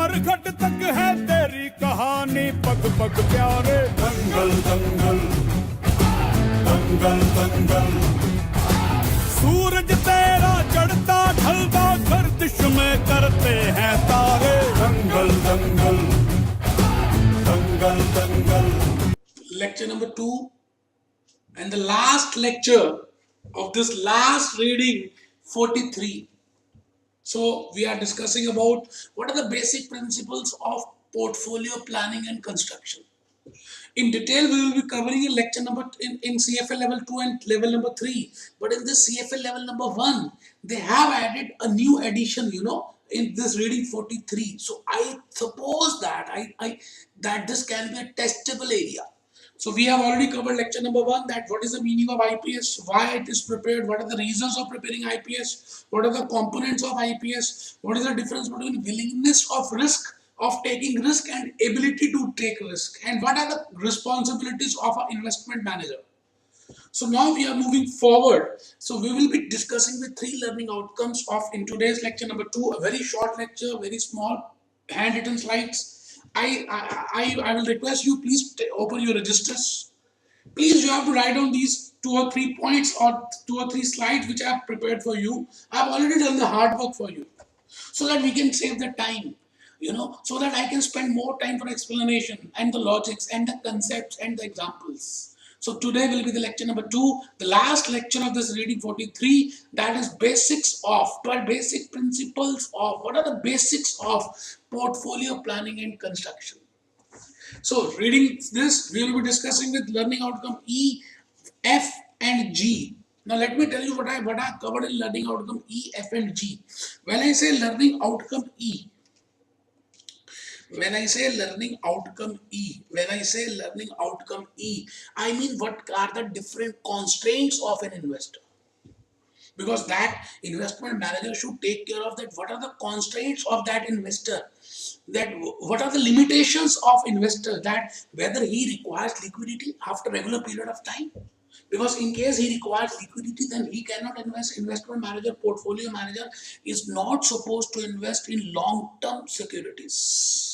नरघट तक है तेरी कहानी पग पग प्यारे दंगल दंगल दंगल दंगल सूरज तेरा चढ़ता ढलता गर्दिश में करते हैं तारे दंगल दंगल दंगल दंगल. Lecture number 2 and the last lecture of this last reading 43. So we are discussing about what are the basic principles of portfolio planning and construction. In detail we will be covering in lecture number in CFA level 2 and level number 3, but in this CFA level number 1 they have added a new addition, in this reading 43. So I suppose that that this can be a testable area. So we have already covered lecture number 1, that what is the meaning of IPS, why it is prepared, what are the reasons of preparing IPS, what are the components of IPS, what is the difference between willingness of risk, of taking risk, and ability to take risk, and what are the responsibilities of an investment manager. So now we are moving forward. So we will be discussing the 3 learning outcomes of in today's lecture number 2, a very short lecture, very small handwritten slides. I will request you, please open your registers. Please, you have to write down these 2 or 3 points or 2 or 3 slides which I have prepared for you. I have already done the hard work for you, so that we can save the time, so that I can spend more time for explanation and the logics and the concepts and the examples. So today will be the lecture number 2, the last lecture of this reading 43, that is basics of, 12 basic principles of, what are the basics of portfolio planning and construction. So reading this, we will be discussing with learning outcome E, F and G. Now let me tell you what I covered in learning outcome E, F and G. When I say learning outcome E, when I say learning outcome E, I mean what are the different constraints of an investor. Because that investment manager should take care of that. What are the constraints of that investor? That what are the limitations of investor? That whether he requires liquidity after regular period of time. Because in case he requires liquidity, then he cannot invest. Investment manager, portfolio manager is not supposed to invest in long-term securities.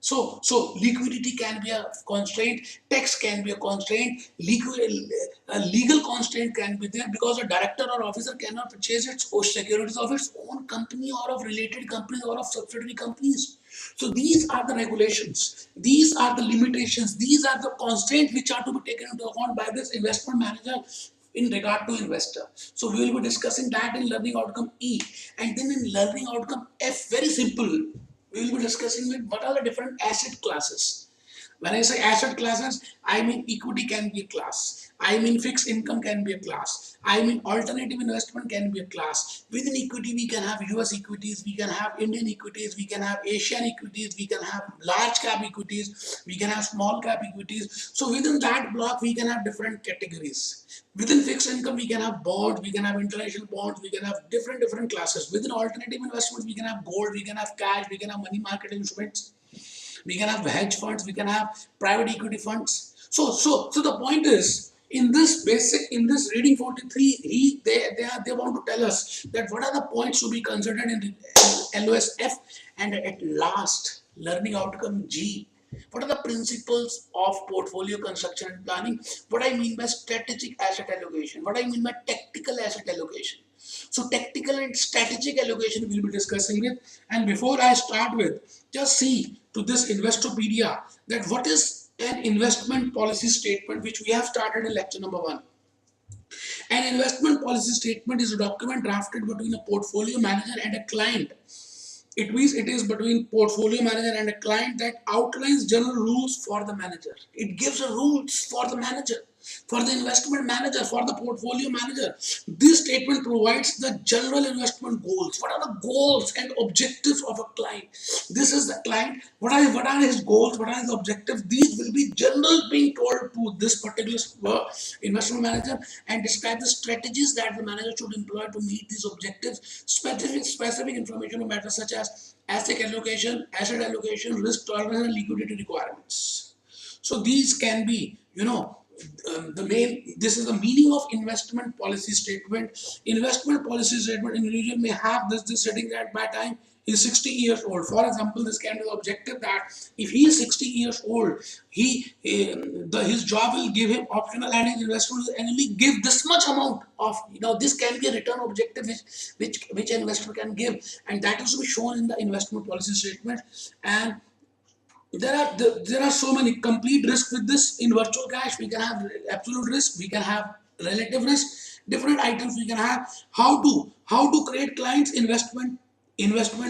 So liquidity can be a constraint, tax can be a constraint, legal constraint can be there, because a director or officer cannot purchase its securities of its own company or of related companies or of subsidiary companies. So these are the regulations, these are the limitations, these are the constraints which are to be taken into account by this investment manager in regard to investor. So we will be discussing that in learning outcome E. And then in learning outcome F, very simple, we will be discussing with what are the different asset classes. When I say asset classes, I mean equity can be a class, I mean fixed income can be a class, I mean alternative investment can be a class. Within equity we can have US equities, we can have Indian equities, we can have Asian equities, we can have large cap equities, we can have small cap equities. So within that block we can have different categories. Within fixed income we can have bonds, we can have international bonds, we can have different classes. Within alternative investments we can have gold, we can have cash, we can have money market instruments, we can have hedge funds, we can have private equity funds. So the point is, in this reading 43, they want to tell us that what are the points to be considered in LOSF, and at last learning outcome G. What are the principles of portfolio construction and planning? What I mean by strategic asset allocation, what I mean by tactical asset allocation. So tactical and strategic allocation we will be discussing with. And before I start with, just see to this Investopedia that what is an investment policy statement, which we have started in lecture number 1. An investment policy statement is a document drafted between a portfolio manager and a client. It means it is between portfolio manager and a client that outlines general rules for the manager. It gives the rules for the manager, for the investment manager, for the portfolio manager. This statement provides the general investment goals. What are the goals and objectives of a client? This is the client. What are his goals? What are his objectives? These will be general being told to this particular investment manager, and describe the strategies that the manager should employ to meet these objectives. Specific information matters such as asset allocation, risk tolerance, and liquidity requirements. So these can be, this is the meaning of investment policy statement. Investment policy statement, individual may have this setting that by time is 60 years old. For example, this can be the objective that if he is 60 years old, his job will give him optional and his investor will annually give this much amount of, this can be a return objective which an investor can give, and that is to be shown in the investment policy statement. And there are so many complete risk with this. In virtual cash, we can have absolute risk, we can have relative risk, different items we can have. How to create clients investment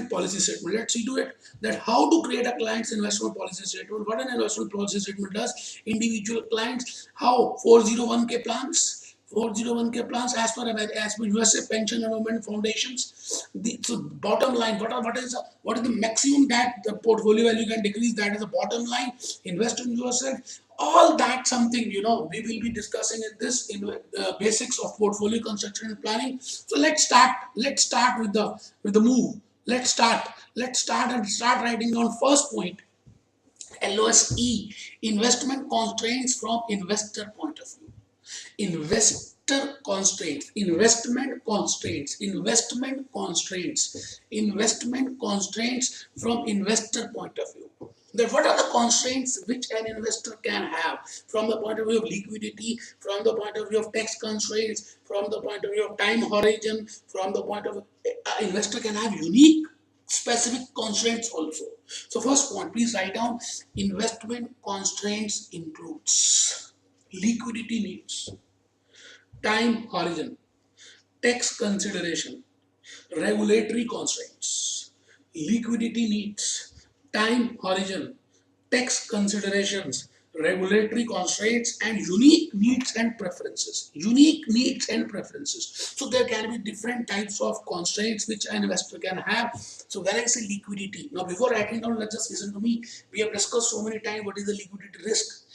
policy statement. Let's see to it that how to create a client's investment policy statement. What an investment policy statement does. Individual clients, how 401k plans. 401k plans as per USA Pension Endowment Foundations. So bottom line, what is the maximum that the portfolio value can decrease? That is the bottom line. Invest in yourself. All that something we will be discussing in this in basics of portfolio construction and planning. So let's start with the move. Let's start and start writing down first point. LOSE, investment constraints from investor point of view. Investor constraints, investment constraints from investor point of view. That what are the constraints which an investor can have from the point of view of liquidity, from the point of view of tax constraints, from the point of view of time horizon, from the point of investor can have unique specific constraints also. So first point, please write down, investment constraints includes liquidity needs, time horizon, tax consideration, regulatory constraints. Liquidity needs, time horizon, tax considerations, regulatory constraints, and unique needs and preferences. So there can be different types of constraints which an investor can have. So when I say liquidity, now before writing down, let's just listen to me. We have discussed so many times what is the liquidity risk.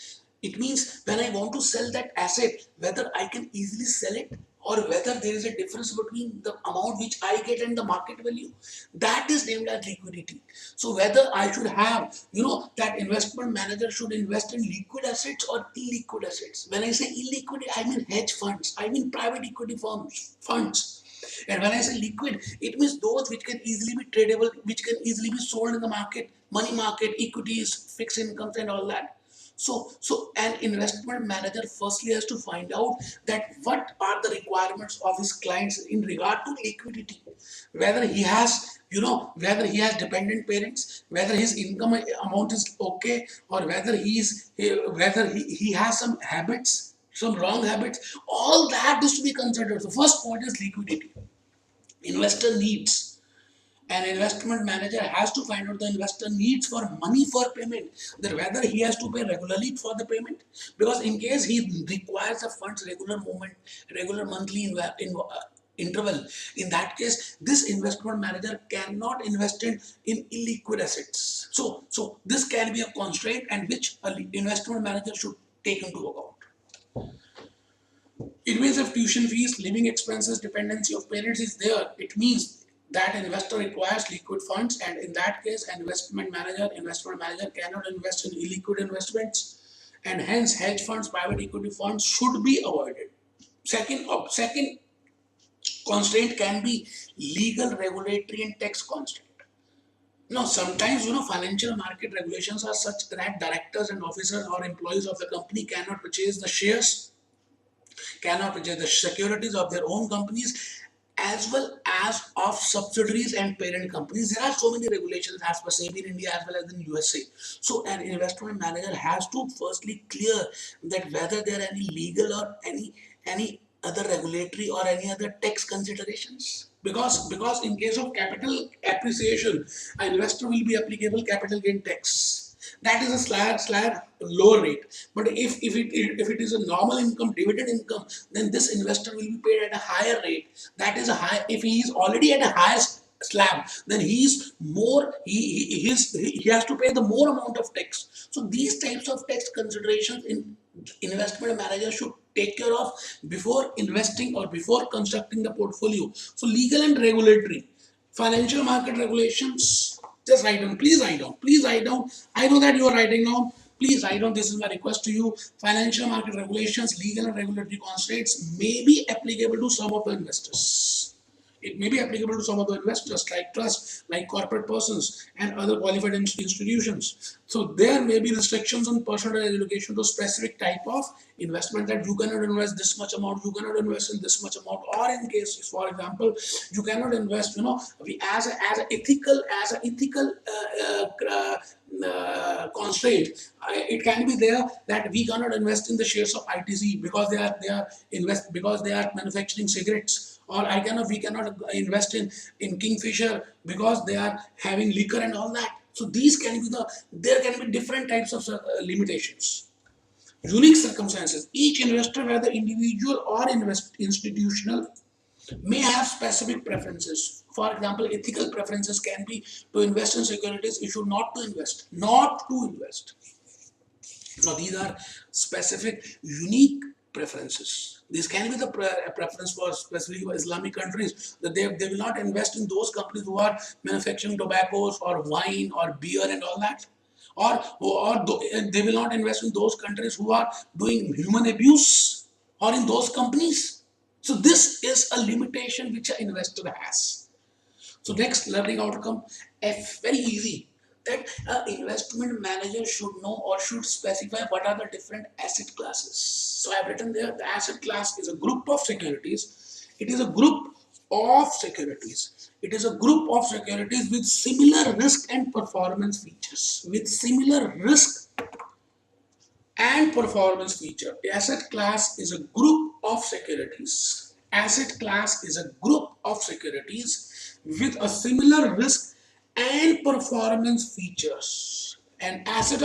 It means when I want to sell that asset, whether I can easily sell it or whether there is a difference between the amount which I get and the market value. That is named as liquidity. So whether I should have, that investment manager should invest in liquid assets or illiquid assets. When I say illiquid, I mean hedge funds, I mean private equity funds. And when I say liquid, it means those which can easily be tradable, which can easily be sold in the market, money market, equities, fixed incomes and all that. So an investment manager firstly has to find out that what are the requirements of his clients in regard to liquidity, whether he has dependent parents, whether his income amount is okay, or whether he has some habits, some wrong habits. All that is to be considered. The first point is liquidity. Investor needs. An investment manager has to find out the investor needs for money for payment, that whether he has to pay regularly for the payment, because in case he requires the funds regular monthly interval, in that case this investment manager cannot invest in illiquid assets. So this can be a constraint and which an investment manager should take into account. It means if tuition fees, living expenses, dependency of parents is there, it means that investor requires liquid funds, and in that case an investment manager cannot invest in illiquid investments, and hence hedge funds, private equity funds should be avoided. Second constraint can be legal, regulatory and tax constraint. Now sometimes financial market regulations are such that directors and officers or employees of the company cannot purchase the shares, cannot purchase the securities of their own companies, as well as of subsidiaries and parent companies. There are so many regulations as per SEBI in India as well as in USA. So an investment manager has to firstly clear that whether there are any legal or any other regulatory or any other tax considerations. Because in case of capital appreciation, an investor will be applicable capital gain tax. That is a slight lower rate. But if it is a normal income, dividend income, then this investor will be paid at a higher rate. That is a high. If he is already at a higher slab, then he has to pay the more amount of tax. So these types of tax considerations in investment manager should take care of before investing or before constructing the portfolio. So legal and regulatory, financial market regulations. Just write down. Please write down. I know that you are writing down. Please write down. This is my request to you. Financial market regulations, legal and regulatory constraints may be applicable to some of the investors. It may be applicable to some other investors like trusts, like corporate persons and other qualified institutions. So there may be restrictions on percentage allocation to specific type of investment, that you cannot invest this much amount, you cannot invest in this much amount, or in cases, for example, you cannot invest, we as a ethical constraint. It can be there that we cannot invest in the shares of ITC because they are manufacturing cigarettes, or we cannot invest in Kingfisher because they are having liquor and all that. So there can be different types of limitations. Unique circumstances. Each investor, whether individual or institutional, may have specific preferences. For example, ethical preferences can be to invest in securities issued not to invest. Not to invest. Now, these are specific, unique preferences. This can be the preference for specifically Islamic countries, that they will not invest in those companies who are manufacturing tobaccos or wine or beer and all that. Or they will not invest in those countries who are doing human abuse, or in those companies. So this is a limitation which an investor has. So next learning outcome, very easy, that an investment manager should know or should specify what are the different asset classes. So I have written there, the asset class is a group of securities. It is a group of securities. It is a group of securities with similar risk and performance features. With similar risk and performance feature. Asset class is a group of securities. Asset class is a group of securities with a similar risk and performance features. And asset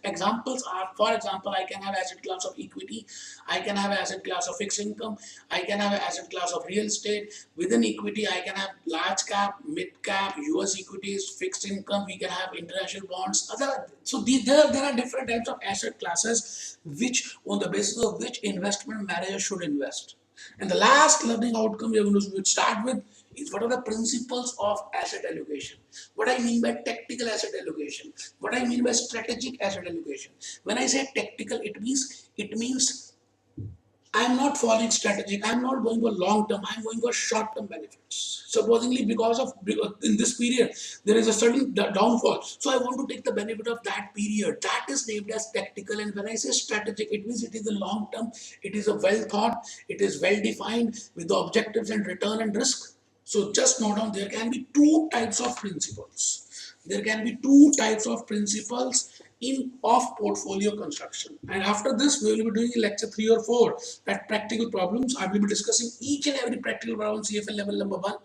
examples are, for example, I can have asset class of equity, I can have asset class of fixed income, I can have asset class of real estate. Within equity, I can have large cap, mid cap, US equities, fixed income, we can have international bonds. There are different types of asset classes which, on the basis of which investment manager should invest. And the last learning outcome we are going to start with is what are the principles of asset allocation. What I mean by tactical asset allocation. What I mean by strategic asset allocation. When I say tactical, it means I'm not following strategic. I'm not going for long term. I'm going for short term benefits. Supposedly, because in this period there is a certain downfall, so I want to take the benefit of that period. That is named as tactical. And when I say strategic, it means it is a long term. It is a well thought. It is well defined with the objectives and return and risk. So just note down, there can be two types of principles. There can be two types of principles of portfolio construction. And after this, we will be doing lecture 3 or 4, that practical problems. I will be discussing each and every practical problem CFA level number 1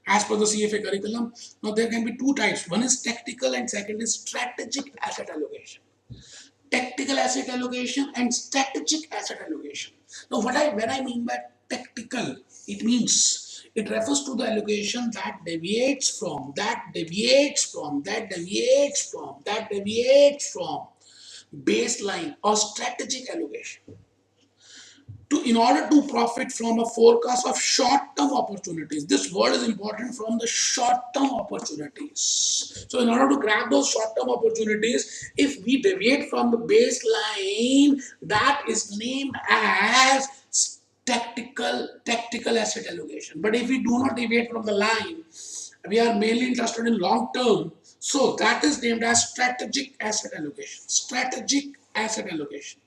as per the CFA curriculum. Now there can be two types. One is tactical and second is strategic asset allocation. Tactical asset allocation and strategic asset allocation. Now when I mean by tactical, it refers to the allocation that deviates from baseline or strategic allocation in order to profit from a forecast of short-term opportunities. This word is important, from the short-term opportunities. So in order to grab those short-term opportunities, if we deviate from the baseline, that is named as tactical asset allocation. But if we do not deviate from the line, we are mainly interested in long term, so that is named as strategic asset allocation. Strategic asset allocation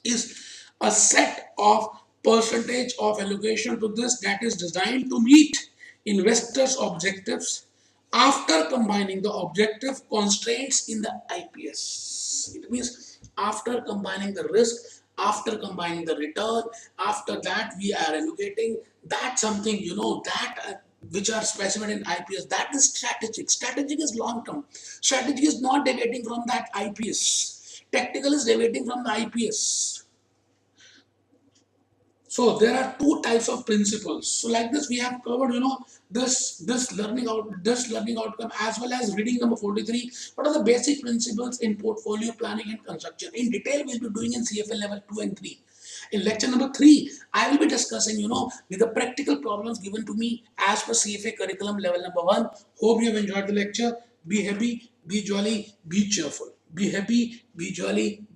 is a set of percentage of allocation to this that is designed to meet investors' objectives after combining the objective constraints in the IPS. It means after combining the risk, after combining the return, after that we are allocating that something, which are specified in IPS. That is strategic. Strategic is long term. Strategic is not deviating from that IPS. Tactical is deviating from the IPS. So there are two types of principles. So like this, we have covered, this learning outcome, as well as reading number 43. What are the basic principles in portfolio planning and construction? In detail, we'll be doing in CFA level 2 and 3. In lecture number 3, I will be discussing, with the practical problems given to me as per CFA curriculum level number 1. Hope you have enjoyed the lecture. Be happy, be jolly, be cheerful. Be happy, be jolly.